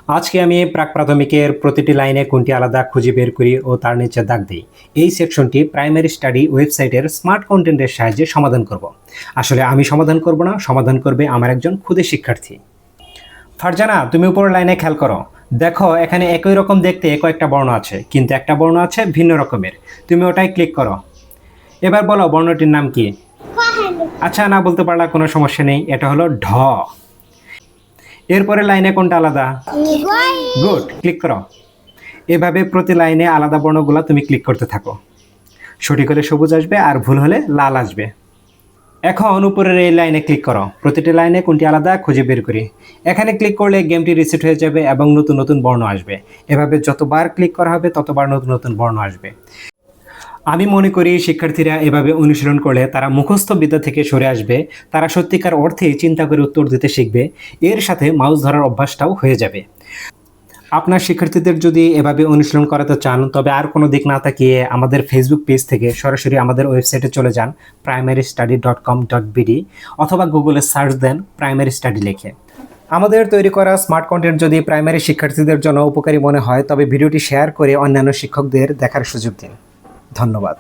আজকে আমি প্রাক প্রাথমিকের প্রতিটি লাইনে কোনটি আলাদা খুঁজে বের করি ও তার নিচে দাগ দিই। এই সেকশনটি প্রাইমারি স্টাডি ওয়েবসাইটের স্মার্ট কন্টেন্টের সাহায্যে সমাধান করব। আসলে আমি সমাধান করব না, সমাধান করবে আমার একজন খুদে শিক্ষার্থী। ফারজানা, তুমি উপরের লাইনে খেয়াল করো। দেখো, এখানে একই রকম দেখতে কয়েকটা বর্ণ আছে, কিন্তু একটা বর্ণ আছে ভিন্ন রকমের। তুমি ওটাই ক্লিক করো। এবার বলো বর্ণটির নাম কি? আচ্ছা, না বলতে পারলা কোনো সমস্যা নেই, এটা হলো ঢ। এরপরে লাইনে কোনটা আলাদা? গুড, ক্লিক করো। এভাবে প্রতি লাইনে আলাদা বর্ণগুলো তুমি ক্লিক করতে থাকো। সঠিক হলে সবুজ আসবে আর ভুল হলে লাল আসবে। এখন উপরের এই লাইনে ক্লিক করো। প্রতিটি লাইনে কোনটি আলাদা খুঁজে বের করি। এখানে ক্লিক করলে গেমটি রিসেট হয়ে যাবে এবং নতুন নতুন বর্ণ আসবে। এভাবে যতবার ক্লিক করা হবে ততবার নতুন নতুন বর্ণ আসবে। আমি মনে করি শিক্ষার্থীরা এভাবে অনুশীলন করলে তারা মুখস্থ বিদ্যা থেকে সরে আসবে। তারা সত্যিকার অর্থে চিন্তা করে উত্তর দিতে শিখবে। এর সাথে মাউস ধরার অভ্যাসটাও হয়ে যাবে। আপনার শিক্ষার্থীদের যদি এভাবে অনুশীলন করাতে চান, তবে আর কোনো দিক না তাকিয়ে আমাদের ফেসবুক পেজ থেকে সরাসরি আমাদের ওয়েবসাইটে চলে যান, primarystudy.com.bd, অথবা গুগলে সার্চ দেন প্রাইমারি স্টাডি লিখে। আমাদের তৈরি করা স্মার্ট কন্টেন্ট যদি প্রাইমারি শিক্ষার্থীদের জন্য উপকারী মনে হয়, তবে ভিডিওটি শেয়ার করে অন্যান্য শিক্ষকদের দেখার সুযোগ দিন। ধন্যবাদ।